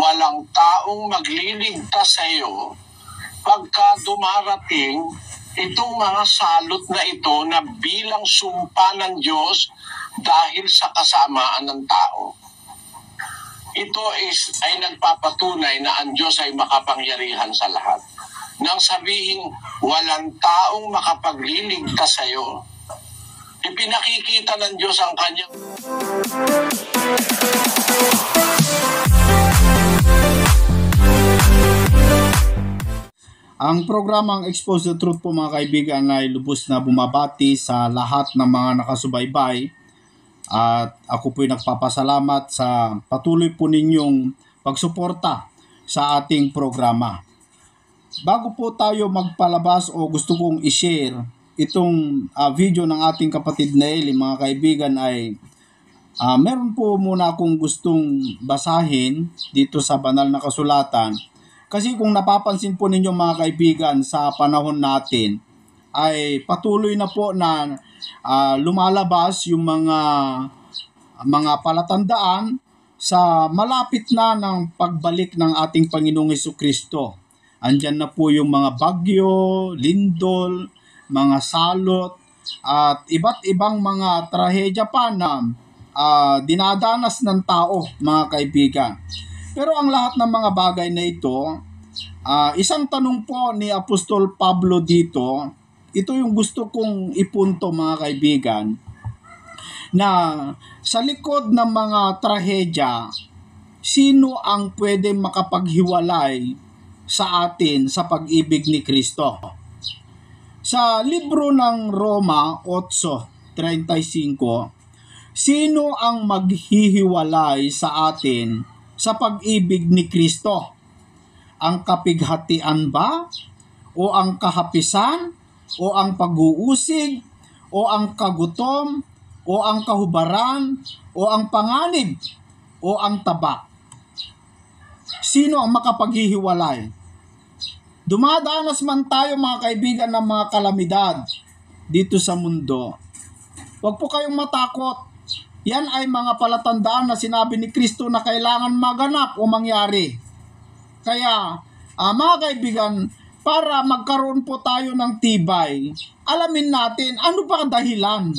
walang taong magliligtas sa iyo pagka dumarating itong mga salot na ito na bilang sumpa ng Diyos dahil sa kasamaan ng tao. Ito ay nagpapatunay na ang Diyos ay makapangyarihan sa lahat. Nang sabihin, walang taong makapagliligtas sa iyo, ipinakikita ng Diyos ang kanyang... Ang programang Expose the Truth po mga kaibigan ay lubos na bumabati sa lahat ng mga nakasubaybay at ako po'y nagpapasalamat sa patuloy po ninyong pagsuporta sa ating programa. Bago po tayo magpalabas o gusto kong i-share itong video ng ating kapatid na Eli mga kaibigan ay meron po muna akong gustong basahin dito sa banal na kasulatan. Kasi kung napapansin po ninyo mga kaibigan sa panahon natin ay patuloy na po na lumalabas yung mga palatandaan sa malapit na ng pagbalik ng ating Panginoong Hesukristo. Andyan na po yung mga bagyo, lindol, mga salot at iba't ibang mga trahedya pa na dinadanas ng tao mga kaibigan. Pero ang lahat ng mga bagay na ito, isang tanong po ni Apostol Pablo dito, ito yung gusto kong ipunto mga kaibigan, na sa likod ng mga trahedya, sino ang pwede makapaghiwalay sa atin sa pag-ibig ni Kristo? Sa libro ng Roma 8:35, sino ang maghihiwalay sa atin sa pag-ibig ni Kristo? Ang kapighatian ba? O ang kahapisan? O ang pag-uusig? O ang kagutom? O ang kahubaran? O ang panganib? O ang taba? Sino ang makapaghihiwalay? Dumadanas man tayo mga kaibigan ng mga kalamidad dito sa mundo. Huwag po kayong matakot. Yan ay mga palatandaan na sinabi ni Kristo na kailangan maganap o mangyari. Kaya, mga kaibigan, para magkaroon po tayo ng tibay, alamin natin ano ba ang dahilan.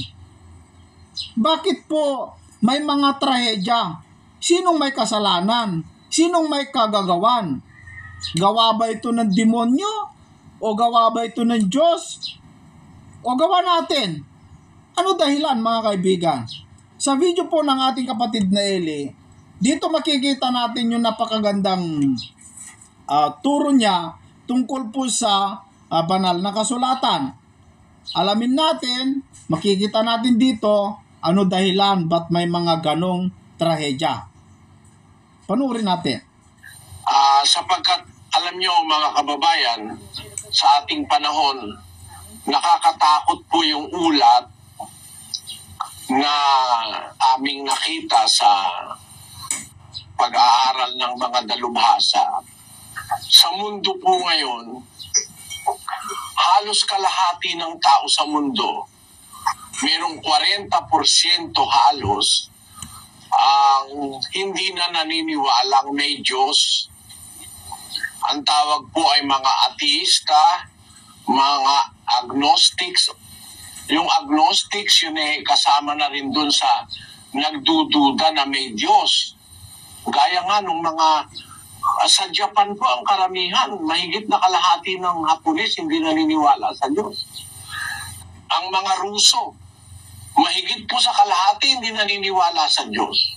Bakit po may mga trahedya? Sinong may kasalanan? Sinong may kagagawan? Gawa ba ito ng demonyo? O gawa ba ito ng Diyos? O gawa natin? Ano dahilan mga kaibigan? Sa video po ng ating kapatid na Eli, dito makikita natin yung napakagandang turo niya tungkol po sa banal na kasulatan. Alamin natin, makikita natin dito, ano dahilan, ba't may mga ganong trahedya. Panuorin natin. Sapagkat alam nyo mga kababayan, sa ating panahon, nakakatakot po yung ulat na aming nakita sa pag-aaral ng mga dalubhasa. Sa mundo po ngayon, halos kalahati ng tao sa mundo, merong 40% halos ang hindi na naniniwalang may Diyos. Ang tawag po ay mga ateista, mga agnostics. Yung agnostics, yun eh, kasama na rin dun sa nagdududa na may Diyos. Gaya nga nung mga, sa Japan po ang karamihan, mahigit na kalahati ng Hapones hindi naniniwala sa Diyos. Ang mga Ruso, mahigit po sa kalahati hindi naniniwala sa Diyos.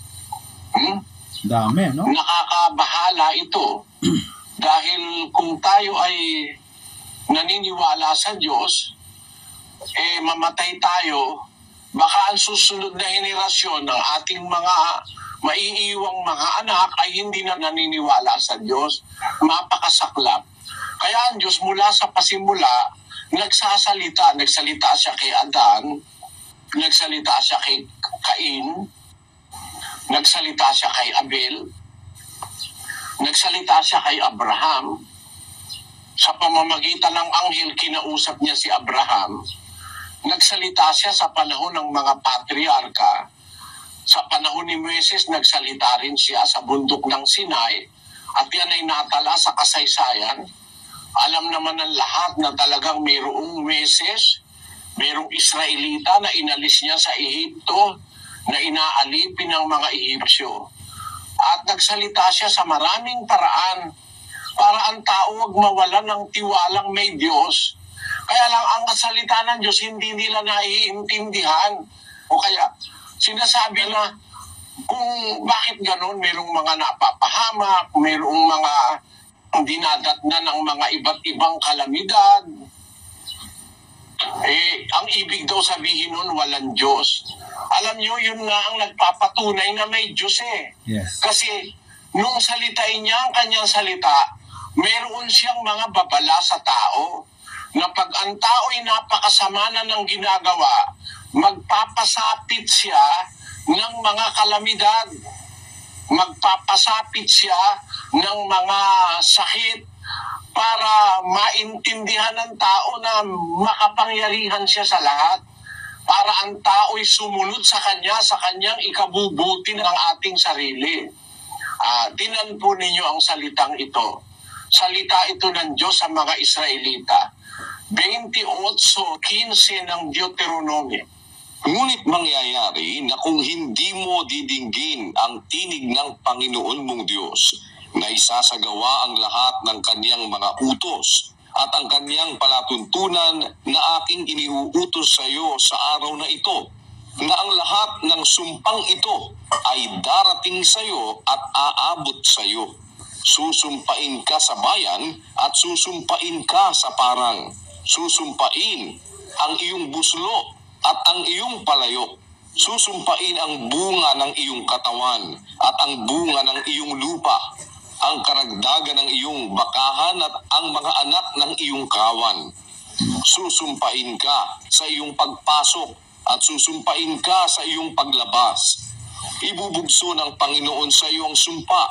Dami, no? Nakakabahala ito. Dahil kung tayo ay naniniwala sa Diyos, mamatay tayo, baka ang susunod na henerasyon ng ating mga maiiwang mga anak ay hindi na naniniwala sa Diyos. Mapakasaklap. Kaya ang Diyos mula sa pasimula, nagsalita siya kay Adan, nagsalita siya kay Cain, nagsalita siya kay Abel, nagsalita siya kay Abraham. Sa pamamagitan ng anghel, kinausap niya si Abraham. Nagsalita siya sa panahon ng mga patriarka. Sa panahon ni Moises, nagsalita rin siya sa bundok ng Sinai. at yan ay natala sa kasaysayan. Alam naman ng lahat na talagang mayroong Meses, mayroong Israelita na inalis niya sa Ehipto, na inaalipin ng mga Ehipsyo. At nagsalita siya sa maraming paraan para ang tao wag mawalan ng tiwalang may Diyos. Kaya lang ang salita ng Diyos hindi nila naiintindihan. O kaya sinasabi na kung bakit ganon, mayroong mga napapahamak, mayroong mga dinadatnan ng mga iba't ibang kalamidad. Ang ibig daw sabihin nun, walang Diyos. Alam nyo, yun nga ang nagpapatunay na may Diyos Yes. Kasi nung salitain niya ang kanyang salita, meron siyang mga babala sa tao na pag ang tao ay napakasama na ng ginagawa, magpapasapit siya ng mga kalamidad. Magpapasapit siya ng mga sakit para maintindihan ng tao na makapangyarihan siya sa lahat. Para ang tao'y sumunod sa kanya, sa kanyang ikabubuti ng ating sarili. Tinan po ninyo ang salitang ito. Salita ito ng Diyos sa mga Israelita. 28:15 ng Deuteronomio. Ngunit mangyayari na kung hindi mo didinggin ang tinig ng Panginoon mong Diyos, na isasagawa ang lahat ng kanyang mga utos at ang kanyang palatuntunan na aking iniuutos sa iyo sa araw na ito, na ang lahat ng sumpang ito ay darating sa iyo at aabot sa iyo. Susumpain ka sa bayan at susumpain ka sa parang. Susumpain ang iyong buslo at ang iyong palayok. Susumpain ang bunga ng iyong katawan at ang bunga ng iyong lupa, ang karagdagan ng iyong bakahan at ang mga anak ng iyong kawan. Susumpain ka sa iyong pagpasok at susumpain ka sa iyong paglabas. Ibubugso ng Panginoon sa iyo ang sumpa,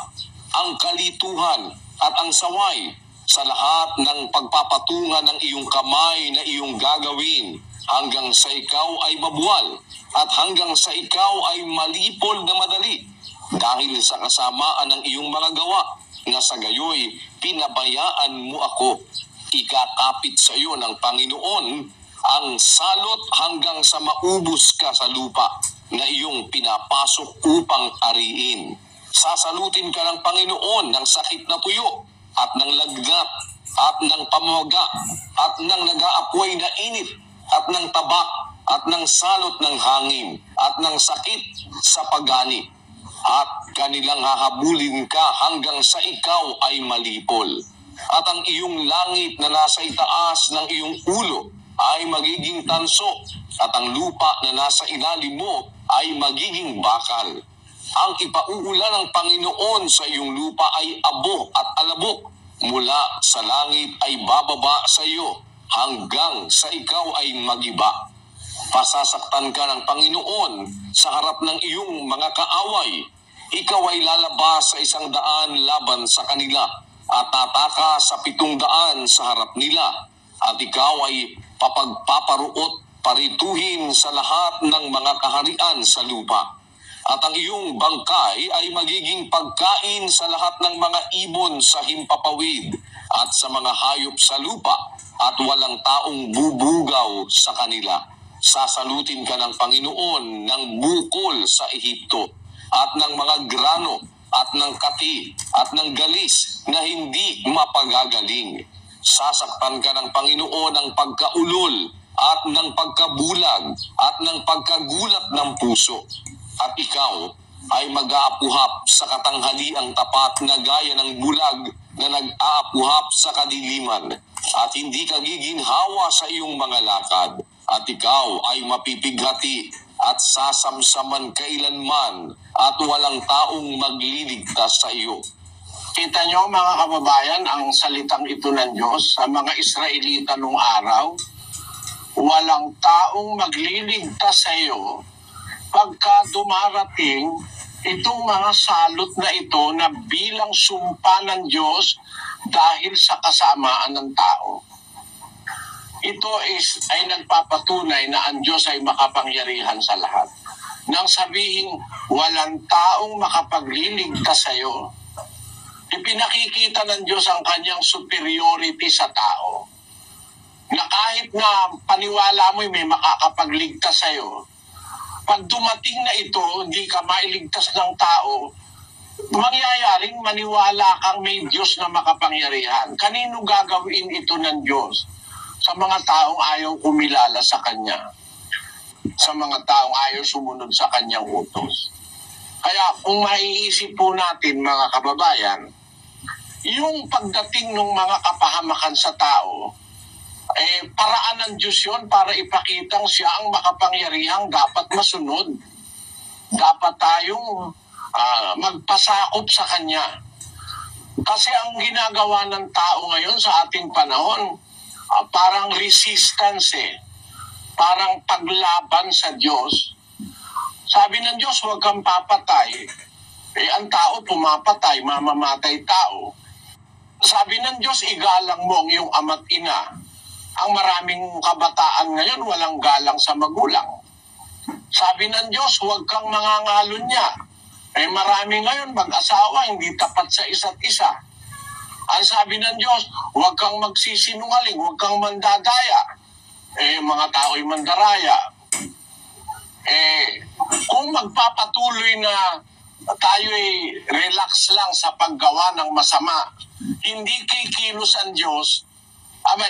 ang kalituhan at ang saway sa lahat ng pagpapatungan ng iyong kamay na iyong gagawin, hanggang sa ikaw ay mabuwal at hanggang sa ikaw ay malipol na madali, dahil sa kasamaan ng iyong mga gawa, na sa gayoy pinabayaan mo ako. Ikakapit sa iyo ng Panginoon ang salot hanggang sa maubos ka sa lupa na iyong pinapasok upang ariin. Sasalutin ka ng Panginoon ng sakit na tuyo at ng lagnat at ng pamawaga at ng nag-aapoy na init at ng tabak at ng salot ng hangin at ng sakit sa pagani. At kanilang hahabulin ka hanggang sa ikaw ay malipol. At ang iyong langit na nasa itaas ng iyong ulo ay magiging tanso, at ang lupa na nasa ilalim mo ay magiging bakal. Ang ipauulan ng Panginoon sa iyong lupa ay abo at alabok. Mula sa langit ay bababa sa iyo hanggang sa ikaw ay magiba. Pasasaktan ka ng Panginoon sa harap ng iyong mga kaaway. Ikaw ay lalabas sa 100 laban sa kanila at tataka sa 700 sa harap nila. At ikaw ay papagpaparuot parituhin sa lahat ng mga kaharian sa lupa. At ang iyong bangkay ay magiging pagkain sa lahat ng mga ibon sa himpapawid at sa mga hayop sa lupa, at walang taong bubugaw sa kanila. Sasalutin ka ng Panginoon ng bukol sa Ehipto, at ng mga grano, at ng kati, at ng galis na hindi mapagagaling. Sasaktan ka ng Panginoon ng pagkaulol, at ng pagkabulag, at ng pagkagulat ng puso. At ikaw ay mag-aapuhap sa katanghaliang tapat na gaya ng bulag na nag-aapuhap sa kadiliman, at hindi ka giginhawa sa iyong mga lakad, at ikaw ay mapipighati at sasamsaman kailanman, at walang taong magliligtas sa iyo. Kita nyo mga kababayan ang salitang ito ng Diyos sa mga Israelita nung araw. Walang taong magliligtas sa iyo pagka dumarating itong mga salot na ito na bilang sumpa ng Diyos dahil sa kasamaan ng tao. Ito ay nagpapatunay na ang Diyos ay makapangyarihan sa lahat. Nang sabihin, walang taong makapagliligtas sa iyo, ipinakikita ng Diyos ang kanyang superiority sa tao. Na kahit na paniwala mo may makakapagligtas sa'yo, pag dumating na ito, hindi ka mailigtas ng tao, mangyayaring maniwala kang may Diyos na makapangyarihan. Kanino gagawin ito ng Diyos? Sa mga taong ayaw kumilala sa Kanya. Sa mga taong ayaw sumunod sa Kanyang utos. Kaya kung maiisip po natin mga kababayan, yung pagdating ng mga kapahamakan sa tao, paraan ng Diyos yun para ipakitang siya ang makapangyarihang dapat masunod. Dapat tayong magpasakop sa Kanya. Kasi ang ginagawa ng tao ngayon sa ating panahon, parang resistance parang paglaban sa Diyos. Sabi ng Diyos, huwag kang papatay. Ang tao pumapatay, mamamatay tao. Sabi ng Diyos, igalang mo ang iyong ama't ina. Ang maraming kabataan ngayon, walang galang sa magulang. Sabi ng Diyos, huwag kang mangangalunya. Marami ngayon mag-asawa, hindi tapat sa isa't isa. Ang sabi ng Diyos, huwag kang magsisinungaling, huwag kang mandadaya. Mga tao'y mandaraya. Kung magpapatuloy na tayo'y relax lang sa paggawa ng masama, hindi kikilos ang Diyos,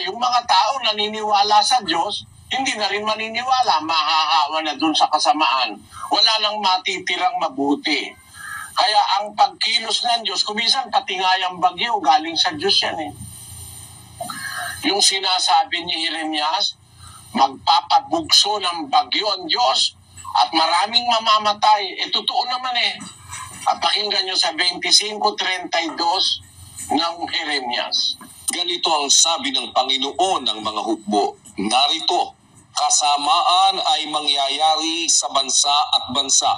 yung mga tao naniniwala sa Diyos, hindi na rin maniniwala, mahahawa na dun sa kasamaan. Wala lang matitirang mabuti. Kaya ang pagkilos ng Diyos, kuminsan pati nga yung bagyo, galing sa Diyos yan Yung sinasabi ni Jeremias, magpapabugso ng bagyo ang Diyos at maraming mamamatay. Totoo naman At pakinggan nyo sa 25:32 ng Jeremias. Ganito ang sabi ng Panginoon ng mga hukbo, narito, kasamaan ay mangyayari sa bansa at bansa,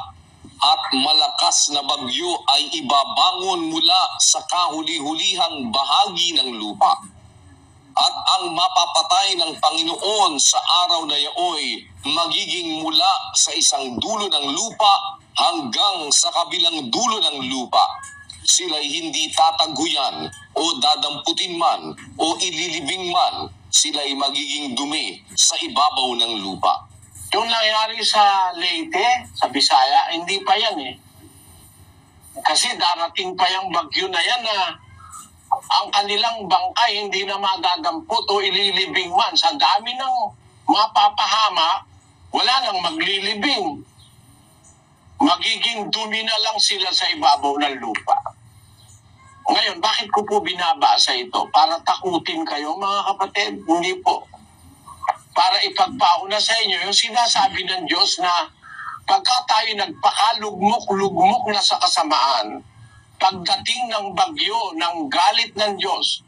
at malakas na bagyo ay ibabangon mula sa kahuli-hulihang bahagi ng lupa. At ang mapapatay ng Panginoon sa araw na yaoy magiging mula sa isang dulo ng lupa hanggang sa kabilang dulo ng lupa. Sila'y hindi tataguyan o dadamputin man o ililibing man, sila'y magiging dumi sa ibabaw ng lupa. Yung nangyari sa Leyte, sa Bisaya, hindi pa yan Kasi darating pa yung bagyo na yan na ang kanilang bangkay hindi na madadampot o ililibing man. Sa dami ng mapapahama, wala nang maglilibing. Magiging dumi na lang sila sa ibabaw ng lupa. Ngayon, bakit ko po binabasa ito? Para takutin kayo, mga kapatid? Hindi po. Para ipagpauna sa inyo yung sinasabi ng Diyos na pagka tayo nagpakalugmok-lugmok na sa kasamaan, pagdating ng bagyo, ng galit ng Diyos,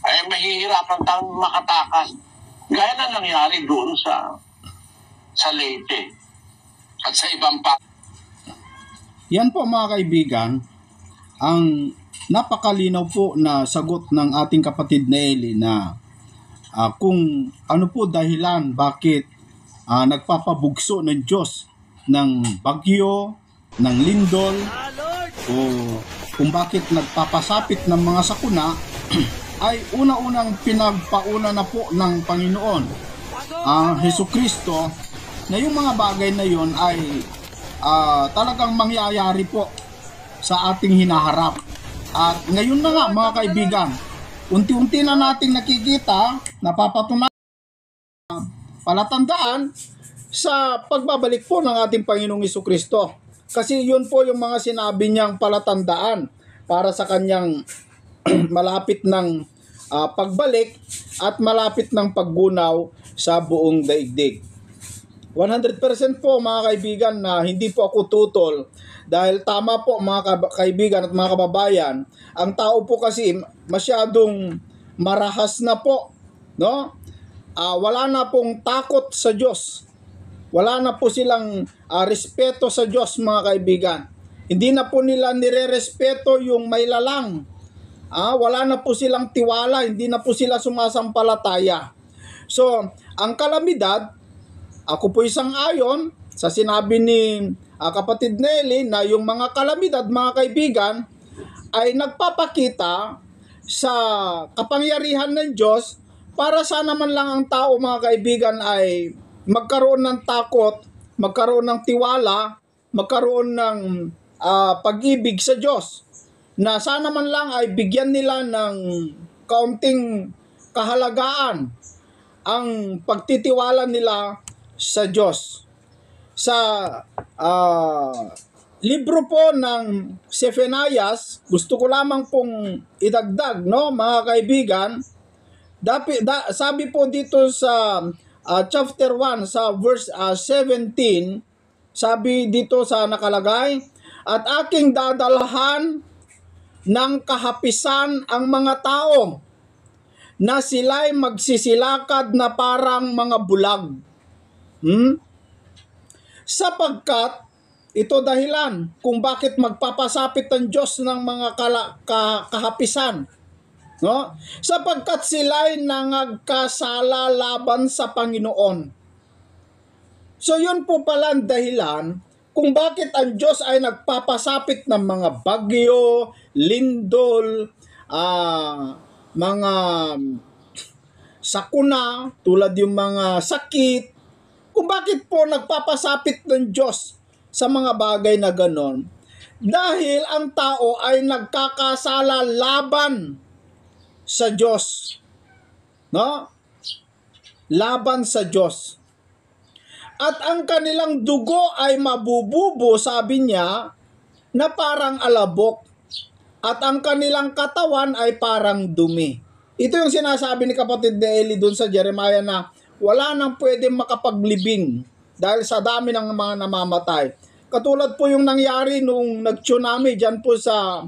mahihirapan tayong makatakas. Gaya na nangyari doon sa Leyte at sa ibang pa. Yan po mga kaibigan, ang napakalinaw po na sagot ng ating kapatid na Eli na kung ano po dahilan bakit nagpapabugso ng Diyos ng bagyo, ng lindol, o kung bakit nagpapasapit ng mga sakuna ay una-unang pinagpauna na po ng Panginoon Hesukristo na yung mga bagay na yon ay talagang mangyayari po sa ating hinaharap. At ngayon na nga mga kaibigan, unti-unti na nating nakikita, napapatunayan, palatandaan sa pagbabalik po ng ating Panginoong Hesukristo. Kasi yun po yung mga sinabi niyang palatandaan para sa kanyang malapit ng pagbalik at malapit ng paggunaw sa buong daigdig. 100% po mga kaibigan na hindi po ako tutol dahil tama po mga kaibigan at mga kababayan, ang tao po kasi masyadong marahas na po, no? Wala na pong takot sa Diyos. Wala na po silang respeto sa Diyos mga kaibigan. Hindi na po nila nire-respeto yung may lalang. Wala na po silang tiwala, hindi na po sila sumasampalataya. So, ang kalamidad, ako po isang ayon sa sinabi ni kapatid Nelly na yung mga kalamidad mga kaibigan ay nagpapakita sa kapangyarihan ng Diyos para sana man lang ang tao, mga kaibigan, ay magkaroon ng takot, magkaroon ng tiwala, magkaroon ng pag-ibig sa Diyos. Na sana man lang ay bigyan nila ng kaunting kahalagaan ang pagtitiwala nila sa Diyos. Sa libro po ng Zephanias, gusto ko lamang pong idagdag, no, mga kaibigan. Sabi po dito sa chapter 1 sa verse 17, sabi dito sa nakalagay, at aking dadalhan ng kahapisan ang mga tao na sila'y magsisilakad na parang mga bulag. Sapagkat ito dahilan kung bakit magpapasapit ang Diyos ng mga kahapisan. No? Sapagkat sila'y nangagkasala laban sa Panginoon. So yun po pala ang dahilan kung bakit ang Diyos ay nagpapasapit ng mga bagyo, lindol, mga sakuna, tulad yung mga sakit. Kung bakit po nagpapasapit ng Diyos sa mga bagay na ganon? Dahil ang tao ay nagkakasala laban sa Diyos. No? Laban sa Diyos. At ang kanilang dugo ay mabububo, sabi niya, na parang alabok. At ang kanilang katawan ay parang dumi. Ito yung sinasabi ni kapatid na Eli dun sa Jeremiah na wala nang pwedeng makapaglibing dahil sa dami ng mga namamatay. Katulad po yung nangyari nung nag-tsunami dyan po sa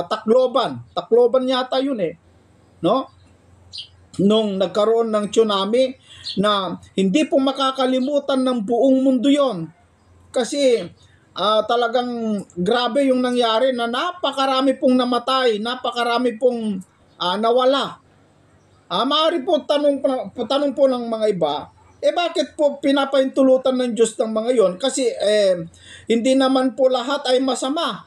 Tacloban. Tacloban yata yun eh. No? Nung nagkaroon ng tsunami na hindi po makakalimutan ng buong mundo yon. Kasi talagang grabe yung nangyari na napakarami pong namatay, napakarami pong nawala. Maaari po tanong po ng mga iba, bakit po pinapahintulutan ng Diyos ng mga yon? Kasi hindi naman po lahat ay masama.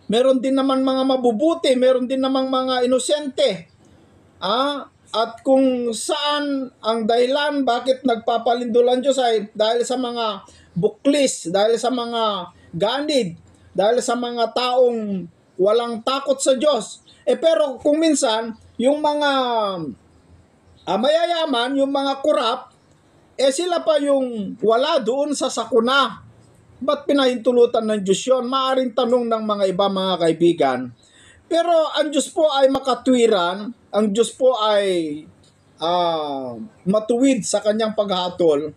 Meron din naman mga mabubuti, meron din naman mga inosente. At kung saan ang dahilan bakit nagpapalindulan Diyos ay dahil sa mga buklis, dahil sa mga ganid, dahil sa mga taong walang takot sa Diyos. Pero kung minsan, yung mga mayayaman, yung mga kurap, sila pa yung wala doon sa sakuna. Ba't pinahintulutan ng Diyos yun? Maaring tanong ng mga iba, mga kaibigan. Pero ang Diyos po ay makatwiran, ang Diyos po ay matuwid sa kanyang paghatol.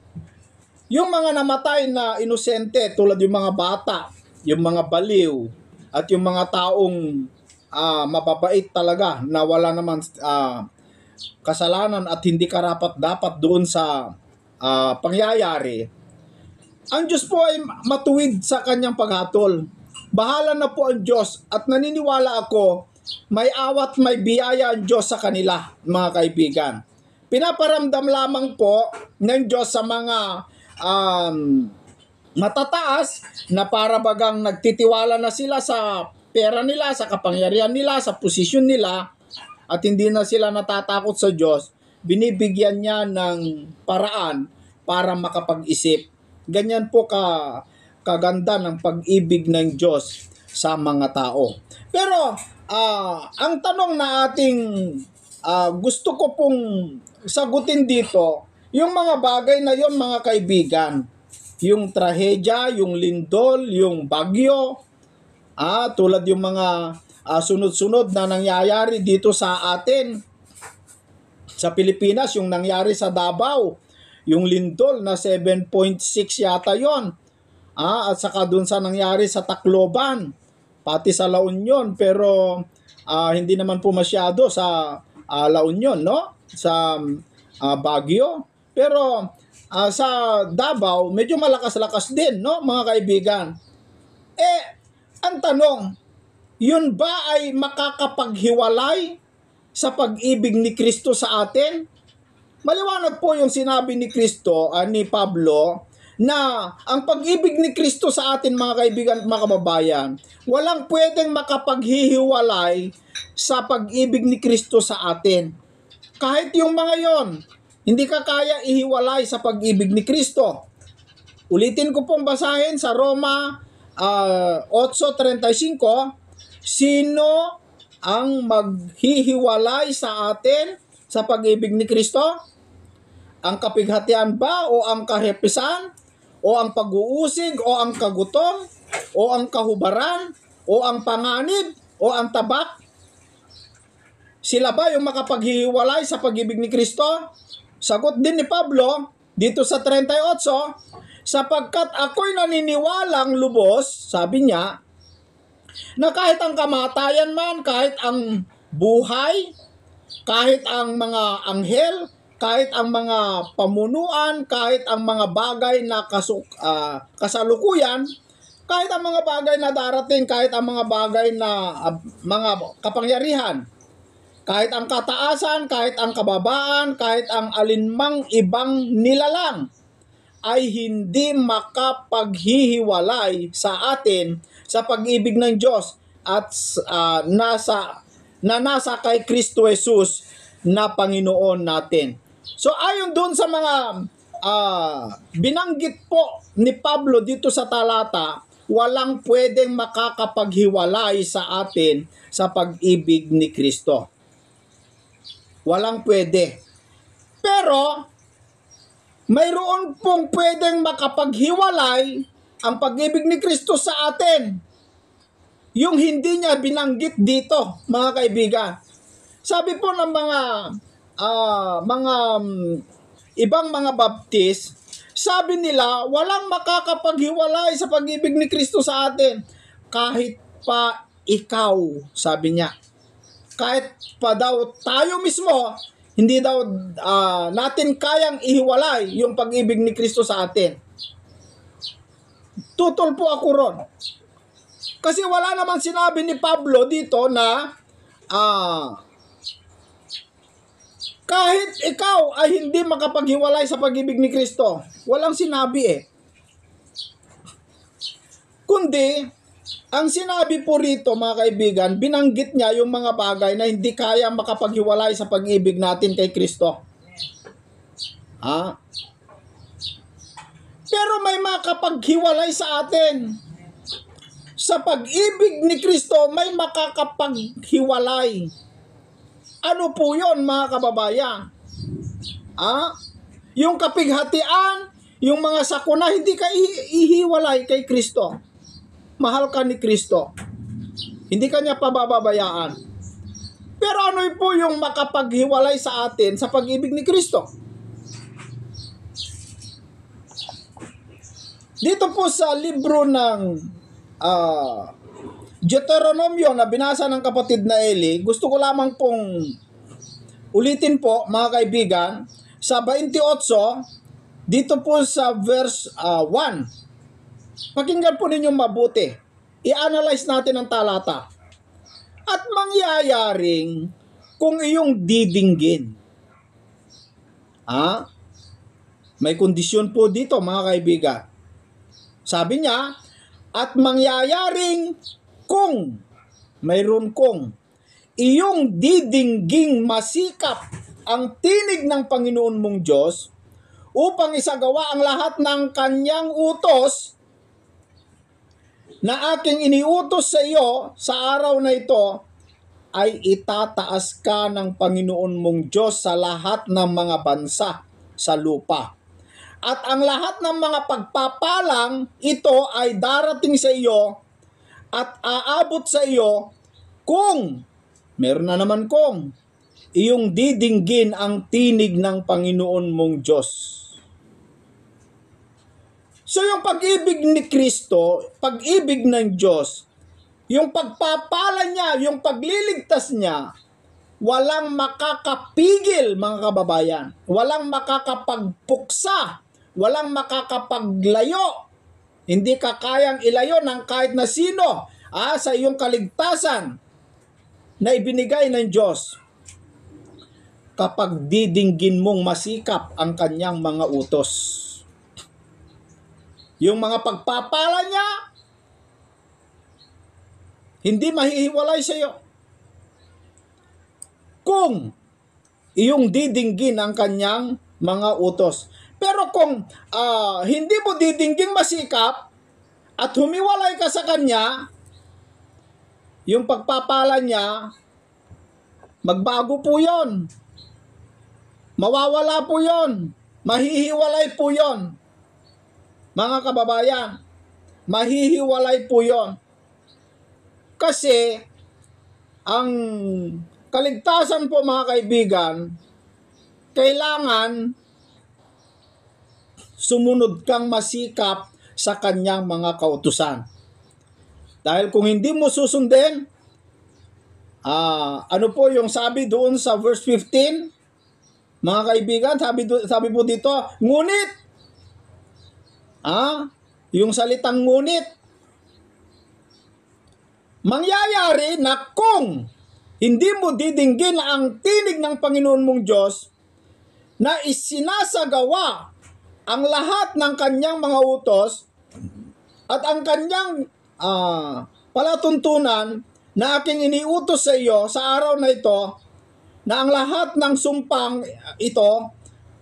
Yung mga namatay na inosente, tulad yung mga bata, yung mga baliw, at yung mga taong mababait talaga na wala naman kasalanan at hindi karapat-dapat doon sa pangyayari, ang Diyos po ay matuwid sa kanyang paghatol. Bahala na po ang Diyos at naniniwala ako may awat may biyaya ang Diyos sa kanila, mga kaibigan. Pinaparamdam lamang po ng Diyos sa mga matataas na para bagang nagtitiwala na sila sa pera nila, sa kapangyarihan nila, sa posisyon nila, at hindi na sila natatakot sa Diyos. Binibigyan niya ng paraan para makapag-isip. Ganyan po kaganda ng pag-ibig ng Diyos sa mga tao. Pero ang tanong na ating gusto ko pong sagutin dito, yung mga bagay na yon, mga kaibigan, yung trahedya, yung lindol, yung bagyo, tulad yung mga sunod-sunod na nangyayari dito sa atin, sa Pilipinas, yung nangyari sa Davao, yung lindol na 7.6 yata yon, at saka dun sa nangyari sa Tacloban, pati sa La Union, pero hindi naman po masyado sa La Union, no? Sa Baguio. Pero sa Davao, medyo malakas-lakas din, no, mga kaibigan. Ang tanong, yun ba ay makakapaghiwalay sa pag-ibig ni Kristo sa atin? Maliwanag po yung sinabi ni Kristo, ni Pablo, na ang pag-ibig ni Kristo sa atin, mga kaibigan at mga kababayan, walang pwedeng makapaghihiwalay sa pag-ibig ni Kristo sa atin. Kahit yung mga yon, hindi ka kaya ihiwalay sa pag-ibig ni Kristo. Ulitin ko pong basahin sa Roma 8:35, sino ang maghihiwalay sa atin sa pag-ibig ni Kristo? Ang kapighatian ba o ang kahepisan o ang pag-uusig o ang kagutom o ang kahubaran o ang panganib o ang tabak? Sila ba yung makapaghihiwalay sa pag-ibig ni Kristo? Sagot din ni Pablo dito sa 38, sapagkat ako'y naniniwalang lubos, sabi niya, na kahit ang kamatayan man, kahit ang buhay, kahit ang mga anghel, kahit ang mga pamunuan, kahit ang mga bagay na kasalukuyan, kahit ang mga bagay na darating, kahit ang mga bagay na mga kapangyarihan, kahit ang kataasan, kahit ang kababaan, kahit ang alinmang ibang nilalang, ay hindi makapaghihiwalay sa atin sa pag-ibig ng Diyos at nasa kay Kristo Jesus na Panginoon natin. So ayon doon sa mga binanggit po ni Pablo dito sa talata, walang pwedeng makakapaghiwalay sa atin sa pag-ibig ni Kristo. Walang pwede. Pero mayroon pong pwedeng makapaghiwalay ang pag-ibig ni Kristo sa atin. Yung hindi niya binanggit dito, mga kaibigan. Sabi po ng ibang mga baptist, sabi nila, walang makakapaghiwalay sa pag-ibig ni Kristo sa atin. Kahit pa ikaw, sabi niya. Kahit pa daw tayo mismo, hindi daw natin kayang ihiwalay yung pag-ibig ni Kristo sa atin. Tutol po ako ron. Kasi wala naman sinabi ni Pablo dito na kahit ikaw ay hindi makapaghiwalay sa pag-ibig ni Kristo. Walang sinabi eh. Kundi, ang sinabi po rito, mga kaibigan, binanggit niya yung mga bagay na hindi kaya makapaghiwalay sa pag-ibig natin kay Kristo. Pero may makapaghiwalay sa atin. Sa pag-ibig ni Kristo, may makakapaghiwalay. Ano po yun, mga kababayan? Yung kapighatian, yung mga sakuna, hindi ka ihiwalay kay Kristo. Mahal ka ni Kristo. Hindi ka niya pababayaan. Pero ano po yung makapaghiwalay sa atin sa pag-ibig ni Kristo? Dito po sa libro ng Deuteronomio na binasa ng kapatid na Eli, gusto ko lamang pong ulitin po, mga kaibigan, sa 28, dito po sa verse 1. Pakinggan po ninyong mabuti. I-analyze natin ang talata. At mangyayaring kung iyong didinggin. May kondisyon po dito, mga kaibigan. Sabi niya, at mangyayaring kung, mayroon kung, iyong didingging masikap ang tinig ng Panginoon mong Diyos upang isagawa ang lahat ng kanyang utos na aking iniutos sa iyo sa araw na ito, ay itataas ka ng Panginoon mong Diyos sa lahat ng mga bansa sa lupa. At ang lahat ng mga pagpapalang ito ay darating sa iyo at aabot sa iyo kung, meron na naman kung, iyong didinggin ang tinig ng Panginoon mong Diyos. So yung pag-ibig ni Kristo, pag-ibig ng Diyos, yung pagpapala niya, yung pagliligtas niya, walang makakapigil, mga kababayan. Walang makakapagpuksa, walang makakapaglayo. Hindi ka kayang ilayo ng kahit na sino sa iyong kaligtasan na ibinigay ng Diyos kapag didinggin mong masikap ang kanyang mga utos. Yung mga pagpapala niya, hindi mahihiwalay sa iyo. Kung iyong didinggin ang kanyang mga utos. Pero kung hindi mo didinggin masikap at humiwalay ka sa kanya, yung pagpapala niya, magbago po yon. Mawawala po yon. Mahihiwalay po yon. Mga kababayan, mahihiwalay po yon. Kasi, ang kaligtasan po mga kaibigan, kailangan sumunod kang masikap sa kanyang mga kautusan. Dahil kung hindi mo susundin, ano po yung sabi doon sa verse 15, mga kaibigan, sabi po dito, ngunit, yung salitang ngunit, mangyayari na kung hindi mo didinggin ang tinig ng Panginoon mong Diyos na isinasagawa ang lahat ng kanyang mga utos at ang kanyang palatuntunan na aking iniutos sa iyo sa araw na ito, na ang lahat ng sumpang ito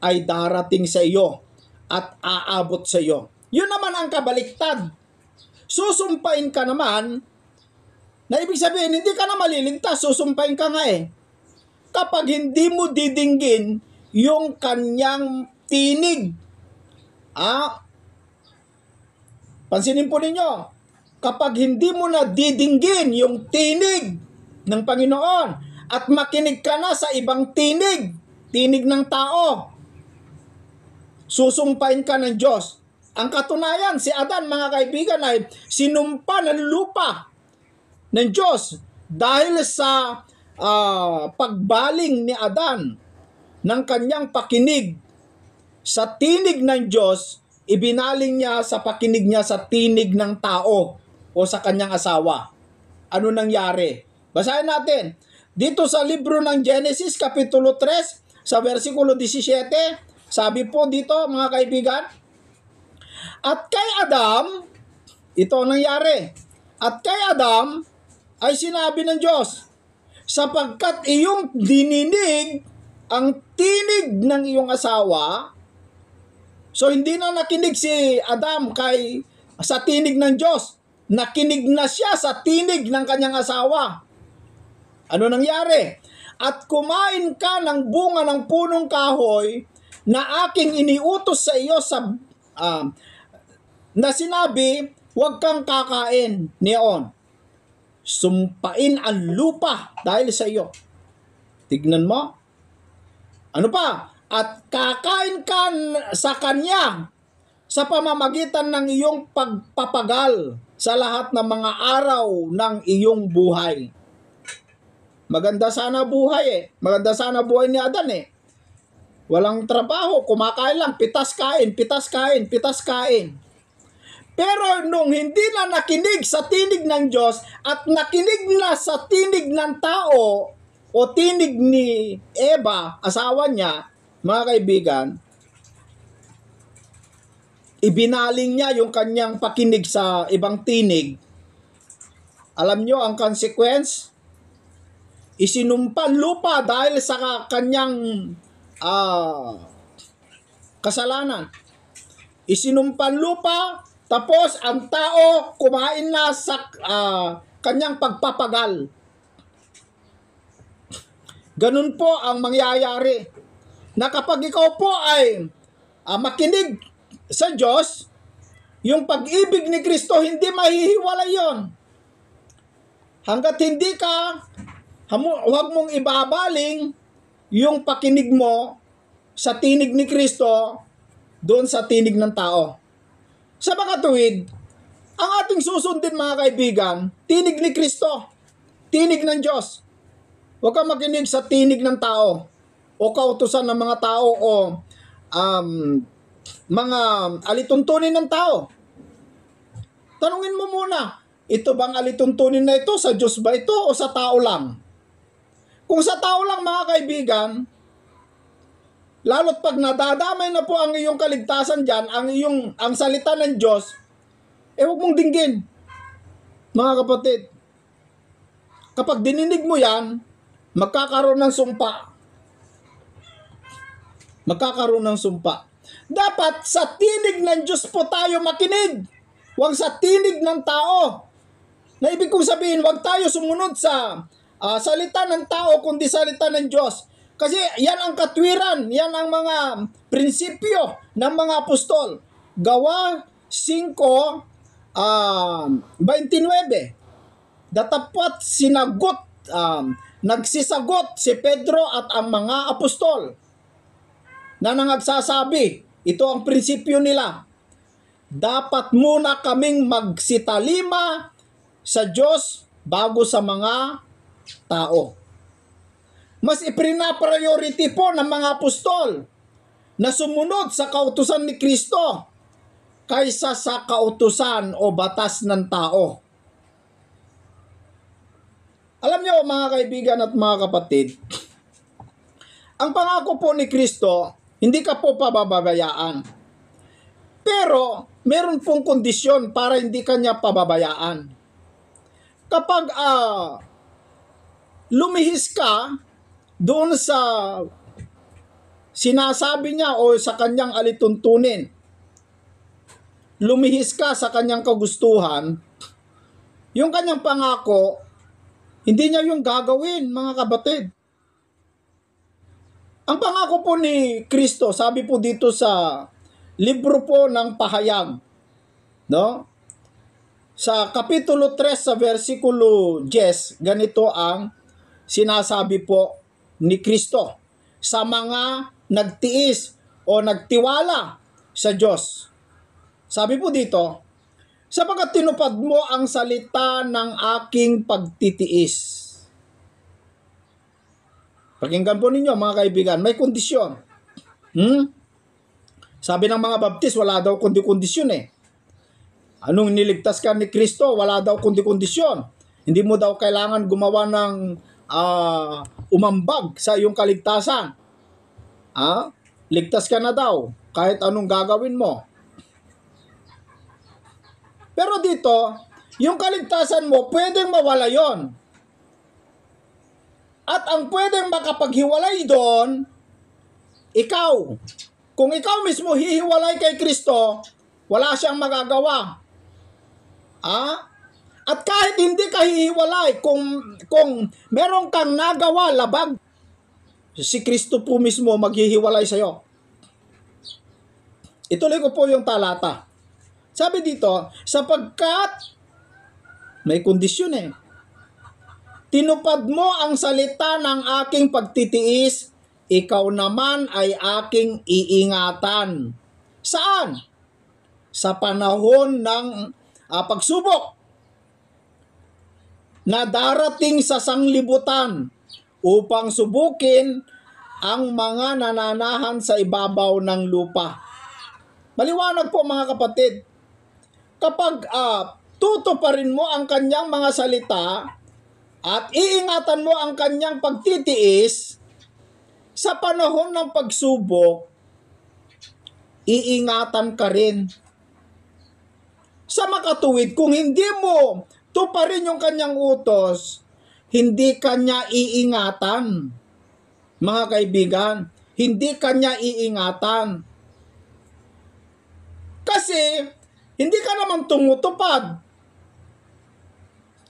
ay darating sa iyo at aabot sa iyo. Yun naman ang kabaliktad. Susumpain ka naman, na ibig sabihin, hindi ka na maliligtas, susumpain ka nga eh. Kapag hindi mo didinggin yung kanyang tinig. Pansinin po ninyo, kapag hindi mo na didinggin yung tinig ng Panginoon at makinig ka na sa ibang tinig ng tao, susumpain ka ng Diyos. Ang katunayan, si Adan, mga kaibigan, ay sinumpa ng lupa ng Diyos dahil sa pagbaling ni Adan ng kanyang pakinig sa tinig ng Diyos, ibinaling niya sa pakinig niya sa tinig ng tao o sa kanyang asawa. Ano nangyari? Basahin natin. Dito sa libro ng Genesis, Kapitulo 3, sa versikulo 17, sabi po dito, mga kaibigan, at kay Adam, ito ang nangyari, at kay Adam ay sinabi ng Diyos, sapagkat iyong dininig ang tinig ng iyong asawa. So hindi na nakinig si Adam sa tinig ng Diyos. Nakinig na siya sa tinig ng kanyang asawa. Ano nangyari? At kumain ka ng bunga ng punong kahoy na aking iniutos sa iyo na sinabi, huwag kang kakain niyon. Sumpain ang lupa dahil sa iyo. Tignan mo. Ano pa? At kakain ka sa kanya sa pamamagitan ng iyong pagpapagal sa lahat ng mga araw ng iyong buhay. Maganda sana buhay eh. Maganda sana buhay ni Adan eh. Walang trabaho, kumakain lang, pitas kain, pitas kain, pitas kain. Pero nung hindi na nakinig sa tinig ng Diyos at nakinig na sa tinig ng tao o tinig ni Eva, asawa niya, mga kaibigan, ibinaling niya yung kanyang pakinig sa ibang tinig. Alam nyo ang consequence? Isinumpan lupa dahil sa kanyang kasalanan. Isinumpan lupa, tapos ang tao kumain na sa kanyang pagpapagal. Ganun po ang mangyayari. Na kapag ikaw po ay makinig sa Diyos, yung pag-ibig ni Kristo, hindi mahihiwalay yon. Hanggat hindi ka, huwag mong ibabaling yung pakinig mo sa tinig ni Kristo doon sa tinig ng tao. Sa mga tuwid, ang ating susundin mga kaibigan, tinig ni Kristo, tinig ng Diyos. Huwag kang makinig sa tinig ng tao o kautusan ng mga tao o mga alituntunin ng tao. Tanungin mo muna, ito bang alituntunin na ito? Sa Diyos ba ito o sa tao lang? Kung sa tao lang mga kaibigan, Lalo't pag nadadamay na po ang iyong kaligtasan dyan, ang salita ng Diyos, huwag mong dinggin. Mga kapatid, kapag dininig mo yan, magkakaroon ng sumpa. Magkakaroon ng sumpa. Dapat sa tinig ng Diyos po tayo makinig. Huwag sa tinig ng tao. Na ibig kong sabihin, huwag tayo sumunod sa salita ng tao, kundi salita ng Diyos. Kasi yan ang katwiran, yan ang mga prinsipyo ng mga apostol. Gawa 5:29. Datapat nagsisagot si Pedro at ang mga apostol na nangagsasabi, ito ang prinsipyo nila. Dapat muna kaming magsitalima sa Diyos bago sa mga tao. Mas ipina-priority po ng mga apostol na sumunod sa kautusan ni Kristo kaysa sa kautusan o batas ng tao. Alam niyo mga kaibigan at mga kapatid, ang pangako po ni Kristo, hindi ka po pababayaan. Pero meron pong kondisyon para hindi kanya pababayaan. Kapag lumihis ka doon sa sinasabi niya o sa kanyang alituntunin, lumihis ka sa kanyang kagustuhan, yung kanyang pangako, hindi niya yung gagawin, mga kapatid. Ang pangako po ni Kristo, sabi po dito sa libro po ng Pahayag, no? Sa kapitulo 3 sa versikulo 10, ganito ang sinasabi po ni Kristo sa mga nagtiis o nagtiwala sa Diyos. Sabi po dito, sapagkat tinupad mo ang salita ng aking pagtitiis. Pakinggan po ninyo mga kaibigan, may kondisyon. Sabi ng mga baptist, wala daw kundi kondisyon eh. Anong niligtas ka ni Kristo? Wala daw kundi kondisyon. Hindi mo daw kailangan gumawa ng umambag sa iyong kaligtasan. Ligtas ka na daw kahit anong gagawin mo. Pero dito, yung kaligtasan mo, pwedeng mawala yon. At ang pwedeng makapaghiwalay doon, ikaw. Kung ikaw mismo hihiwalay kay Kristo, wala siyang magagawa. At kahit hindi ka hihiwalay, kung meron kang nagawa, labag, si Kristo po mismo maghihiwalay sa'yo. Ituloy ko po yung talata. Sabi dito, sapagkat may kondisyon eh. Tinupad mo ang salita ng aking pagtitiis, ikaw naman ay aking iingatan. Saan? Sa panahon ng pagsubok na darating sa sanglibutan upang subukin ang mga nananahan sa ibabaw ng lupa. Maliwanag po mga kapatid, kapag tutuparin mo ang kanyang mga salita at iingatan mo ang kanyang pagtitiis, sa panahon ng pagsubok, iingatan ka rin. Sa makatuwid, kung hindi mo tuparin yung kanyang utos, hindi kanya iingatan. Mga kaibigan, hindi kanya iingatan. Kasi, hindi ka naman tumutupad.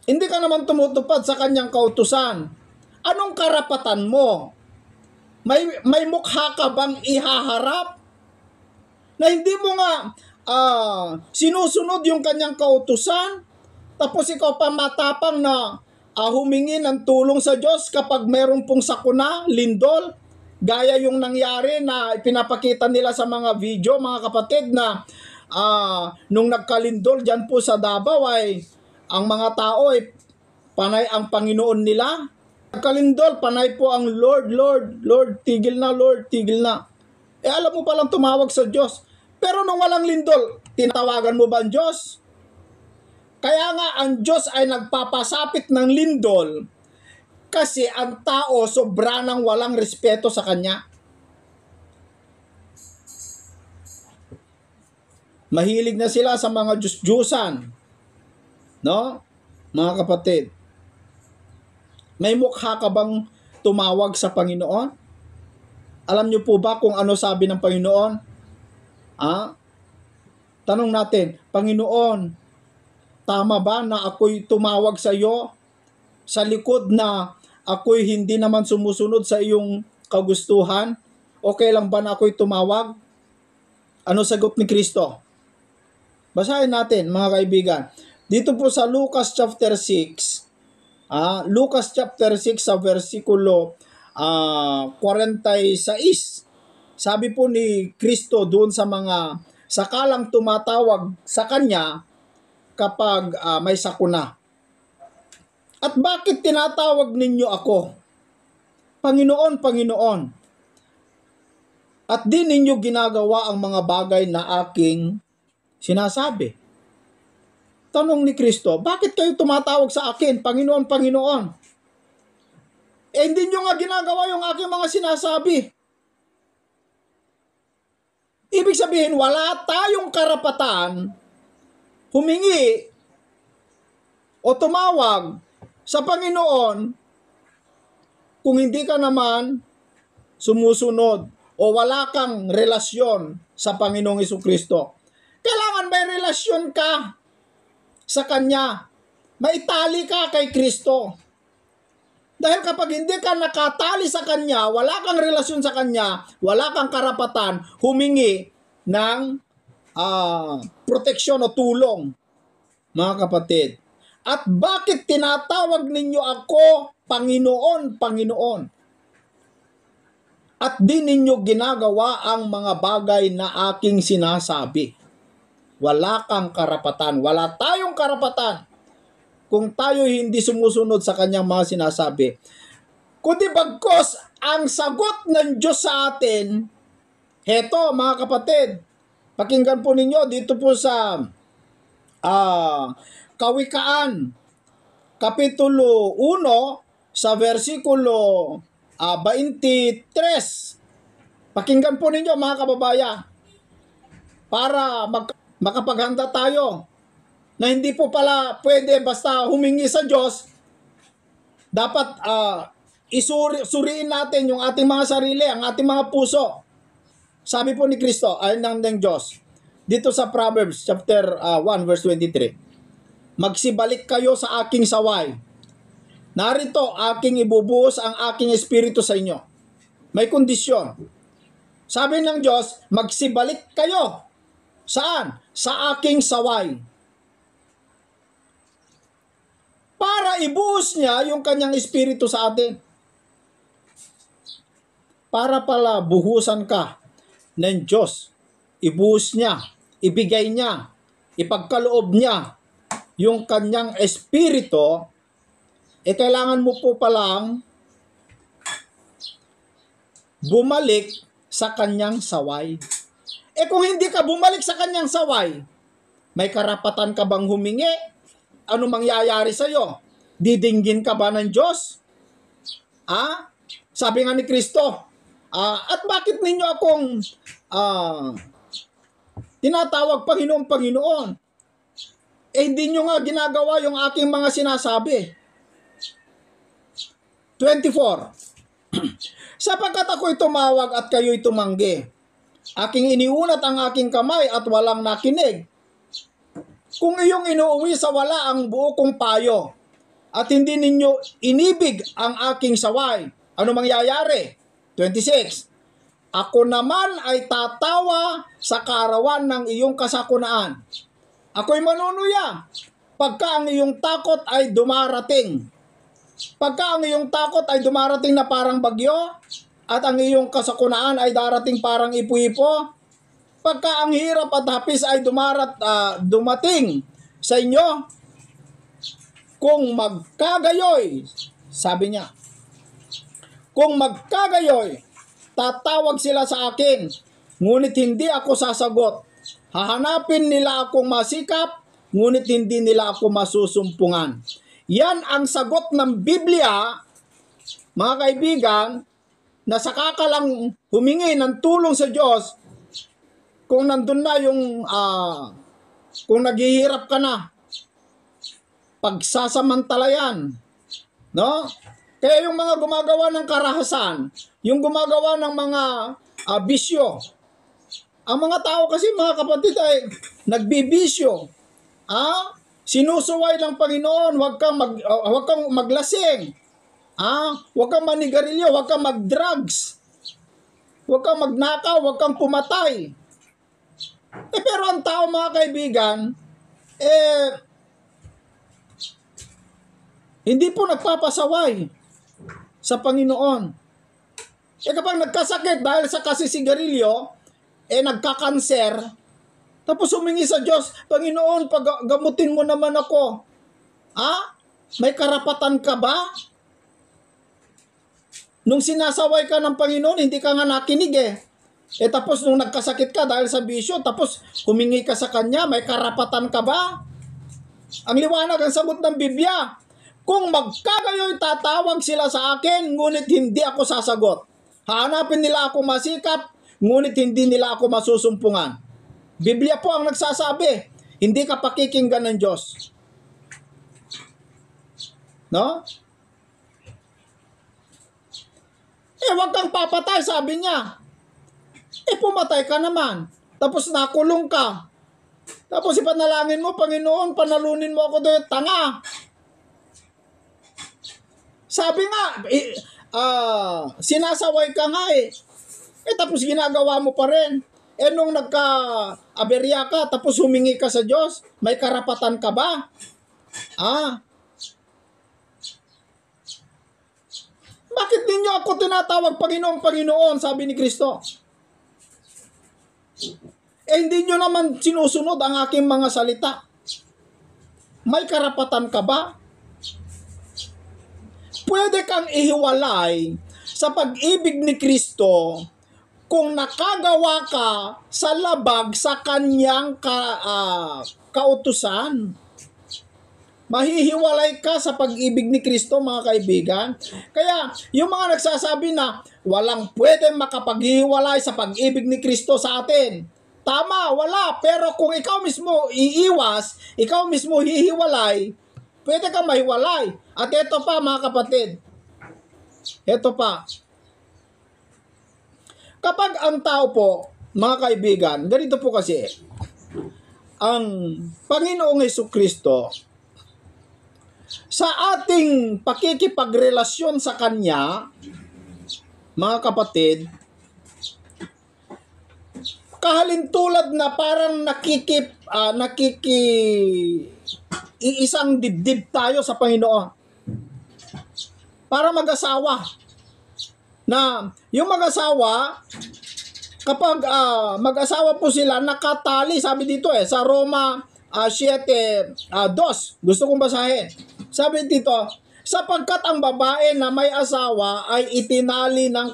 Hindi ka naman tumutupad sa kanyang kautusan. Anong karapatan mo? May mukha ka bang ihaharap? Na hindi mo nga sinusunod yung kanyang kautusan? Tapos ikaw pa matapang na humingi ng tulong sa Diyos kapag meron pong sakuna, lindol? Gaya yung nangyari na pinapakita nila sa mga video, mga kapatid, na nung nagkalindol dyan po sa Davao ay ang mga tao ay panay ang Panginoon nila. Nagkalindol, panay po ang Lord, Lord, Lord, tigil na, Lord, tigil na. Alam mo palang tumawag sa Diyos. Pero nung walang lindol, tinatawagan mo ba ang Diyos? Kaya nga ang Diyos ay nagpapasapit ng lindol kasi ang tao sobra nang walang respeto sa Kanya. Mahilig na sila sa mga Diyos-Diyusan. No? Mga kapatid, may mukha ka bang tumawag sa Panginoon? Alam niyo po ba kung ano sabi ng Panginoon? Tanong natin, Panginoon, tama ba na ako'y tumawag sa iyo sa likod na ako'y hindi naman sumusunod sa iyong kagustuhan? Okay lang ba na ako'y tumawag? Ano sagot ni Kristo? Basahin natin, mga kaibigan. Dito po sa Lucas chapter 6, Lucas chapter 6 sa versikulo 46. Sabi po ni Kristo doon sa mga sakalang tumatawag sa Kanya kapag may sakuna. At bakit tinatawag ninyo ako? Panginoon, Panginoon. At di ninyo ginagawa ang mga bagay na aking sinasabi. Tanong ni Kristo, bakit kayo tumatawag sa akin, Panginoon, Panginoon? Hindi nyo nga ginagawa yung aking mga sinasabi. Ibig sabihin, wala tayong karapatan humingi o tumawag sa Panginoon kung hindi ka naman sumusunod o wala kang relasyon sa Panginoong Jesucristo. Kailangan may relasyon ka sa Kanya. Maitali ka kay Kristo. Dahil kapag hindi ka nakatali sa Kanya, wala kang relasyon sa Kanya, wala kang karapatan humingi ng proteksyon o tulong, mga kapatid. At bakit tinatawag ninyo ako Panginoon, Panginoon? At di ninyo ginagawa ang mga bagay na aking sinasabi. Wala kang karapatan. Wala tayong karapatan kung tayo hindi sumusunod sa kanyang mga sinasabi. Kundi bagkos, ang sagot ng Diyos sa atin, heto mga kapatid, pakinggan po ninyo dito po sa Kawikaan, Kapitulo 1, sa versikulo 23. Pakinggan po ninyo mga kababayan, para makapaghanda tayo na hindi po pala pwede basta humingi sa Diyos. Dapat suriin natin yung ating mga sarili, ang ating mga puso. Sabi po ni Kristo, ay ng Diyos, dito sa Proverbs chapter 1 verse 23. Magsibalik kayo sa aking saway. Narito aking ibubuhos ang aking espiritu sa inyo. May kondisyon. Sabi ng Diyos, magsibalik kayo. Saan? Sa aking saway. Para ibuhos niya yung kanyang espiritu sa atin. Para pala buhusan ka ng Diyos. Ibuhos niya, ibigay niya, ipagkaloob niya yung kanyang espiritu, kailangan mo po palang bumalik sa kanyang saway. Kung hindi ka bumalik sa kanyang saway, may karapatan ka bang humingi? Ano mangyayari sa'yo? Didinggin ka ba ng Diyos? Sabi nga ni Kristo, at bakit ninyo akong tinatawag Panginoon, Panginoon? Hindi nyo nga ginagawa yung aking mga sinasabi. 24. Sapagkat ako'y tumawag at kayo'y tumanggi. Aking iniunat ang aking kamay at walang nakinig. Kung iyong inuuwi sa wala ang buo kong payo at hindi ninyo inibig ang aking saway, ano mangyayari? 26. Ako naman ay tatawa sa kaarawan ng iyong kasakunaan. Ako'y manunuya pagka ang iyong takot ay dumarating. Pagka ang iyong takot ay dumarating na parang bagyo at ang iyong kasakunaan ay darating parang ipu-ipo. Pagka ang hirap at hapis ay dumating sa inyo, kung magkagayoy, sabi niya, kung magkagayoy, tatawag sila sa akin, ngunit hindi ako sasagot. Hahanapin nila akong masikap, ngunit hindi nila ako masusumpungan. Yan ang sagot ng Biblia, mga kaibigan, na saka ka lang humingi ng tulong sa Diyos kung nandun na yung, kung naghihirap ka na, pagsasamantalayan, no? Kaya yung mga gumagawa ng karahasan, yung gumagawa ng mga bisyo, ang mga tao kasi mga kapatid ay nagbibisyo. Sinusuway ng Panginoon, huwag kang maglasing. Huwag kang manigarilyo, huwag kang magdrugs. Huwag kang magnakaw, huwag kang pumatay. Pero ang tao mga kaibigan, hindi po nagpapasaway sa Panginoon. Kapag nagkasakit dahil sa kasisigarilyo, nagkakanser, tapos humingi sa Diyos, Panginoon, pagamutin mo naman ako. May karapatan ka ba? Nung sinasaway ka ng Panginoon, hindi ka nga nakinig tapos nung nagkasakit ka dahil sa bisyo, tapos humingi ka sa Kanya, may karapatan ka ba? Ang liwanag, ang sagot ng Biblia, kung magkagayoy tatawag sila sa akin, ngunit hindi ako sasagot. Hahanapin nila ako masikap, ngunit hindi nila ako masusumpungan. Biblia po ang nagsasabi, hindi ka pakikinggan ng Diyos. No? Huwag kang papatay, sabi niya. Pumatay ka naman. Tapos nakulong ka. Tapos ipanalangin mo, Panginoon, panalunin mo ako doon, tanga. Sabi nga, sinasaway ka nga tapos ginagawa mo pa rin. Nung nagka-aberya ka, tapos humingi ka sa Diyos, may karapatan ka ba? Bakit ninyo ako tinatawag Panginoon, Panginoon, sabi ni Kristo? Hindi nyo naman sinusunod ang aking mga salita. May karapatan ka ba? Pwede kang ihiwalay sa pag-ibig ni Kristo kung nakagawa ka sa labag sa kanyang kautusan. Mahihiwalay ka sa pag-ibig ni Kristo, mga kaibigan. Kaya, yung mga nagsasabi na walang pwedeng makapaghiwalay sa pag-ibig ni Kristo sa atin. Tama, wala. Pero kung ikaw mismo iiwas, ikaw mismo hihiwalay, pwede kang mahiwalay. At ito pa, mga kapatid. Ito pa. Kapag ang tao po, mga kaibigan, ganito po kasi, ang Panginoong Jesucristo, sa ating pakikipagrelasyon sa Kanya, mga kapatid, kahalintulad na parang iisang dibdib tayo sa Panginoon. Para mag-asawa. Na yung mag-asawa, kapag mag-asawa po sila, nakatali, sabi dito sa Roma 7:2. Gusto kong basahin. Sabi dito, sapagkat ang babae na may asawa ay itinali ng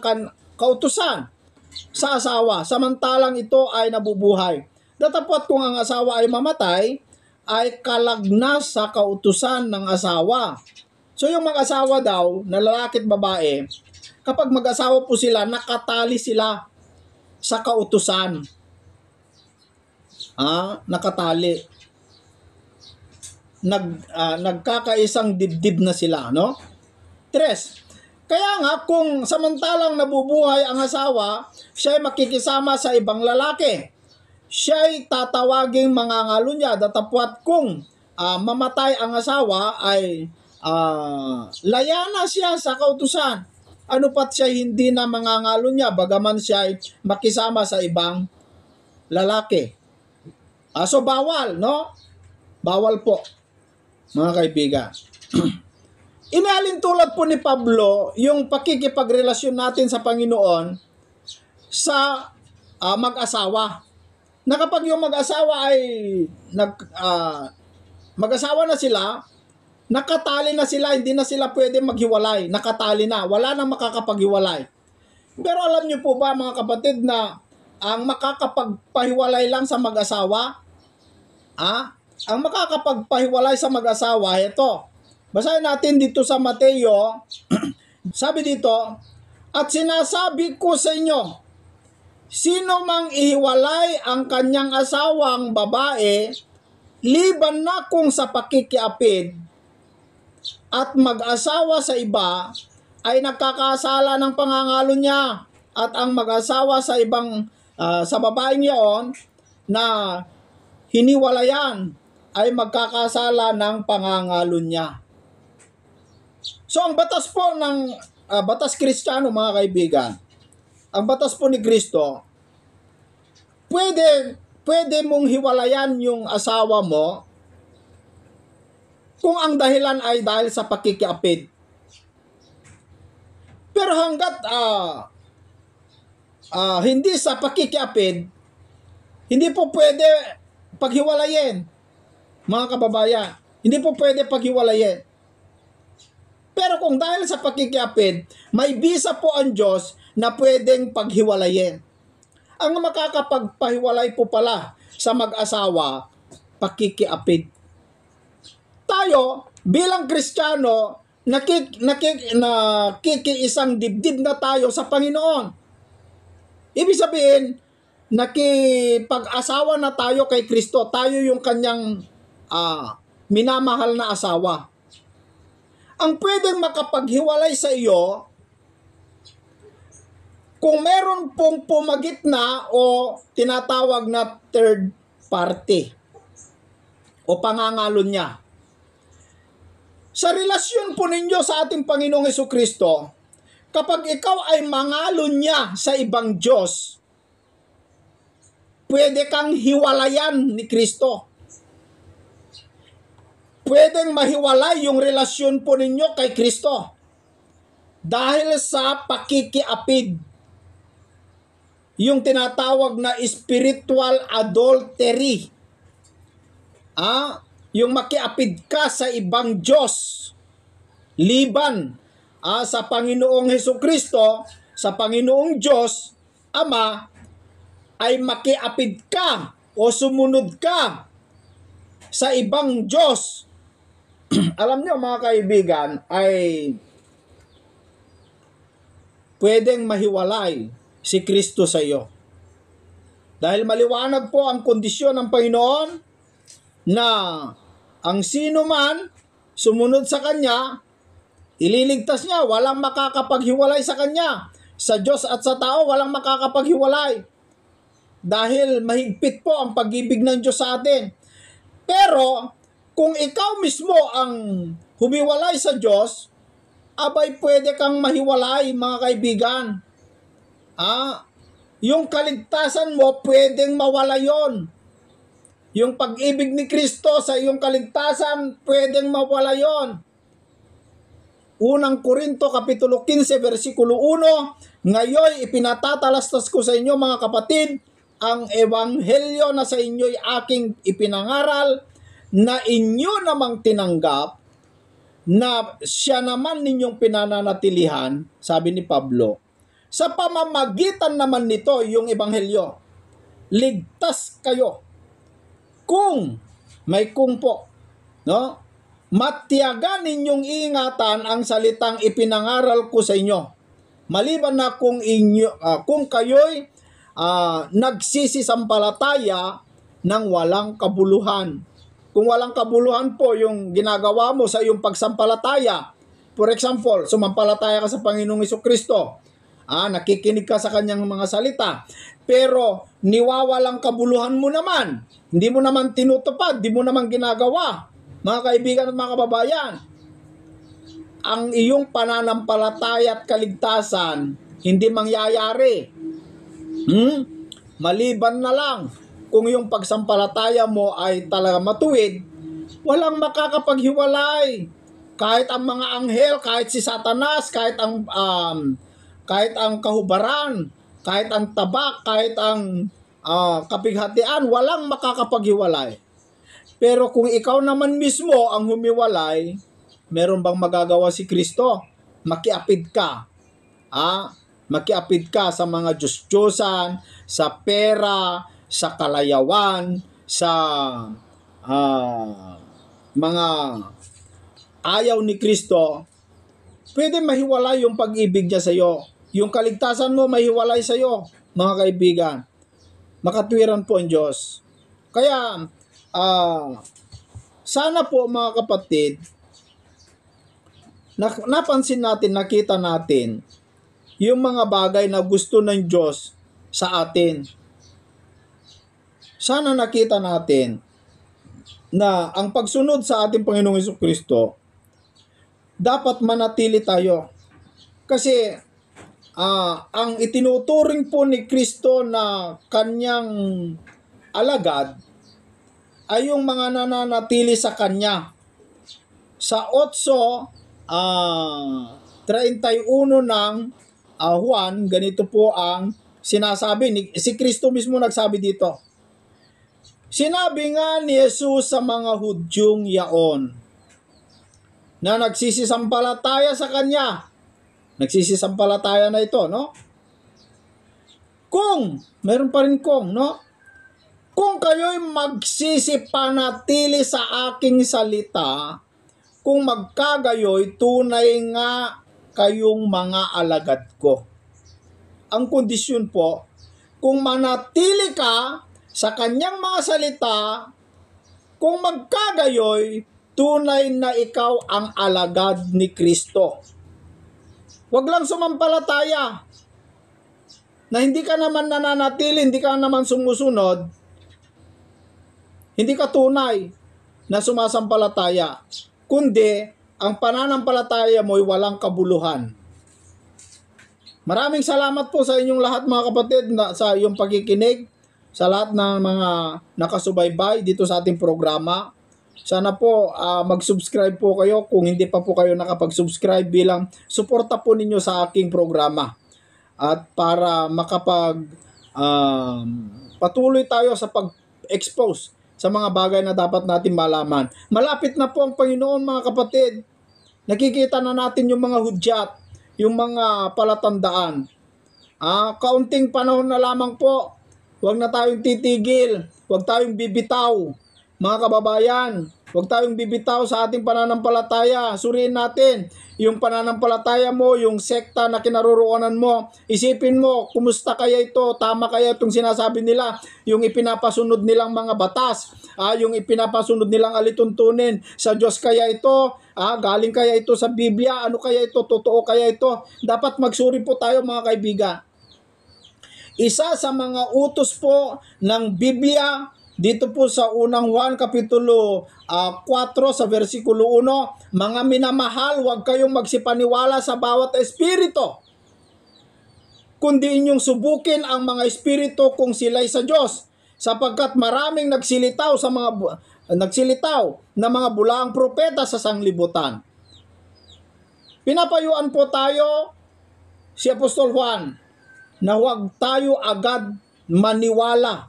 kautusan sa asawa, samantalang ito ay nabubuhay. Datapwat kung ang asawa ay mamatay, ay kalagnas sa kautusan ng asawa. So yung mag-asawa daw, na lalaki at babae, kapag mag-asawa po sila, nakatali sila sa kautusan. Nakatali. Nagkakaisang dibdib na sila, no? 3. Kaya nga, kung samantalang nabubuhay ang asawa, siya ay makikisama sa ibang lalaki. Siya ay tatawaging mangangalo niya, datapwat kung mamatay ang asawa ay laya na siya sa kautusan. Ano pat siya hindi na mangangalo niya, bagaman siya ay makisama sa ibang lalaki. So bawal, no? Bawal po, mga kaibigan. Inalintulad po ni Pablo yung pakikipagrelasyon natin sa Panginoon sa mag-asawa. Na kapag yung mag-asawa ay mag-asawa na sila, nakatali na sila, hindi na sila pwede maghiwalay. Nakatali na, wala nang makakapaghiwalay. Pero alam niyo po ba, mga kapatid, na ang makakapagpahiwalay lang sa mag-asawa, ang makakapagpahiwalay sa mag-asawa, ito. Basahin natin dito sa Mateo, sabi dito, at sinasabi ko sa inyo, Sino mang ihiwalay ang kanyang asawang babae, liban na kung sa pakikiapid, at mag-asawa sa iba, ay nagkakasala ng pangangalo niya. At ang mag-asawa sa ibang sa babaeng iyon na hiniwalayan ay magkakasala ng pangangalo niya. So ang batas po ng batas Kristiyano, mga kaibigan, ang batas po ni Kristo, pwede mong hiwalayan yung asawa mo kung ang dahilan ay dahil sa pakikiapid. Pero hanggat hindi sa pakikiapid, hindi po pwede paghiwalayin, mga kababayan. Hindi po pwede paghiwalayin. Pero kung dahil sa pakikiapid, may bisa po ang Diyos na pwedeng paghiwalayin. Ang makakapagpahiwalay po pala sa mag-asawa, pakikiapid. Tayo, bilang Kristiyano, nakikiisang dibdib na tayo sa Panginoon. Ibig sabihin, nakipag-asawa na tayo kay Kristo. Tayo yung kanyang minamahal na asawa. Ang pwedeng makapaghiwalay sa iyo, kung meron pong pumagitna o tinatawag na third party o pangangalo niya. Sa relasyon po ninyo sa ating Panginoong Hesukristo, kapag ikaw ay mangalo niya sa ibang Diyos, pwede kang hiwalayan ni Kristo. Pwedeng mahiwalay yung relasyon po ninyo kay Kristo dahil sa pakikiapid. Yung tinatawag na spiritual adultery. Yung makiapid ka sa ibang Diyos. Liban sa Panginoong Hesukristo, sa Panginoong Diyos, Ama, ay makiapid ka o sumunod ka sa ibang Diyos. Alam niyo, mga kaibigan, ay pwedeng mahiwalay si Kristo sa iyo. Dahil maliwanag po ang kondisyon ng Panginoon na ang sino man sumunod sa Kanya, ililigtas niya, walang makakapaghiwalay sa Kanya. Sa Diyos at sa tao, walang makakapaghiwalay. Dahil mahigpit po ang pag-ibig ng Diyos sa atin. Pero, kung ikaw mismo ang humiwalay sa Diyos, abay pwede kang mahiwalay, mga kaibigan. Yung kaligtasan mo, pwedeng mawala yon. Yung pag-ibig ni Kristo sa iyong kaligtasan, pwedeng mawala yon. Unang Korinto, Kapitulo 15, versikulo 1, ngayon ipinatatalastas ko sa inyo, mga kapatid, ang ebanghelyo na sa inyo'y aking ipinangaral, na inyo namang tinanggap, na siya naman ninyong pinananatilihan, sabi ni Pablo, sa pamamagitan naman nito, yung ebanghelyo, ligtas kayo. Kung, may kung po, no? Matiyagan ninyong ingatan ang salitang ipinangaral ko sa inyo. Maliban na kung kayo'y nagsisisampalataya ng walang kabuluhan. Kung walang kabuluhan po yung ginagawa mo sa iyong pagsampalataya, for example, sumampalataya ka sa Panginoong Hesukristo, nakikinig ka sa kanyang mga salita, pero niwawalang kabuluhan mo naman, hindi mo naman tinutupad, hindi mo naman ginagawa, mga kaibigan at mga kababayan, ang iyong pananampalataya at kaligtasan hindi mangyayari. Maliban na lang kung yung pagsampalataya mo ay talaga matuwid, walang makakapaghiwalay. Kahit ang mga anghel, kahit si Satanas, kahit ang kahubaran, kahit ang tabak, kahit ang kapighatian, walang makakapaghiwalay. Pero kung ikaw naman mismo ang humiwalay, meron bang magagawa si Kristo? Makiapid ka. Makiapid ka sa mga Diyos-Diyosan, sa pera, sa kalayawan, sa mga ayaw ni Kristo. Pwede mahiwalay yung pag-ibig niya sa iyo. Yung kaligtasan mo mahiwalay sa iyo, mga kaibigan. Makatwiran po ang Diyos. Kaya, sana po mga kapatid, napansin natin, nakita natin, yung mga bagay na gusto ng Diyos sa atin. Sana nakita natin na ang pagsunod sa ating Panginoong Jesucristo, dapat manatili tayo. Kasi, ang itinuturing po ni Kristo na kanyang alagad ay yung mga nananatili sa kanya. Sa 8:31 ng Juan, ganito po ang sinasabi. Si Kristo mismo nagsabi dito. Sinabi nga ni Jesus sa mga Hudyong yaon na nagsisisampalataya sa kanya. Nagsisisampalataya na ito, no? Meron pa rin no? Kung kayo'y magsisipanatili sa aking salita, kung magkagayoy, tunay nga kayong mga alagad ko. Ang kondisyon po, kung manatili ka sa kanyang mga salita, kung magkagayoy, tunay na ikaw ang alagad ni Kristo. Huwag lang sumampalataya na hindi ka naman nananatili, hindi ka naman sumusunod, hindi ka tunay na sumasampalataya, kundi ang pananampalataya mo ay walang kabuluhan. Maraming salamat po sa inyong lahat mga kapatid sa iyong pagkikinig, sa lahat ng mga nakasubaybay dito sa ating programa. Sana po mag-subscribe po kayo kung hindi pa po kayo nakapag-subscribe bilang suporta po ninyo sa aking programa. At para patuloy tayo sa pag-expose sa mga bagay na dapat natin malaman. Malapit na po ang Panginoon mga kapatid. Nakikita na natin yung mga hudyat, yung mga palatandaan. Kaunting panahon na lamang po. Huwag na tayong titigil. Huwag tayong bibitaw. Mga kababayan, huwag tayong bibitaw sa ating pananampalataya. Suriin natin yung pananampalataya mo, yung sekta na kinaroroonan mo. Isipin mo, kumusta kaya ito? Tama kaya itong sinasabi nila? Yung ipinapasunod nilang mga batas, yung ipinapasunod nilang alituntunin. Sa Diyos kaya ito? Galing kaya ito sa Biblia? Ano kaya ito? Totoo kaya ito? Dapat magsuri po tayo mga kaibigan. Isa sa mga utos po ng Biblia, dito po sa unang Juan Kapitulo 4 sa versikulo 1, mga minamahal, huwag kayong magsipaniwala sa bawat espiritu, kundi inyong subukin ang mga espiritu kung sila'y sa Diyos, sapagkat maraming nagsilitaw na mga bulaang propeta sa sanglibutan. Pinapayuan po tayo si Apostol Juan na huwag tayo agad maniwala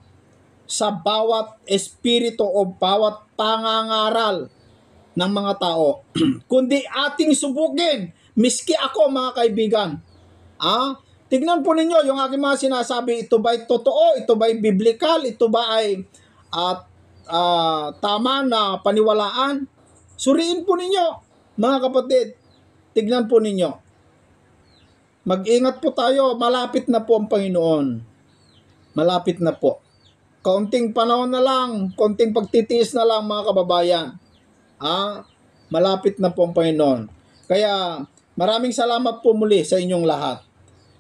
sa bawat espiritu o bawat pangangaral ng mga tao. Kundi ating subukin, miski ako mga kaibigan. Tignan po ninyo yung aking mga sinasabi, ito ba'y totoo, ito ba'y biblical, ito ba ay tama na paniwalaan? Suriin po ninyo mga kapatid, tignan po ninyo. Mag-ingat po tayo, malapit na po ang Panginoon. Malapit na po. Kaunting panahon na lang, kaunting pagtitiis na lang mga kababayan. Malapit na po ang Panginoon. Kaya maraming salamat po muli sa inyong lahat.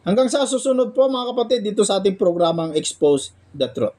Hanggang sa susunod po mga kapatid dito sa ating programang Expose the Truth.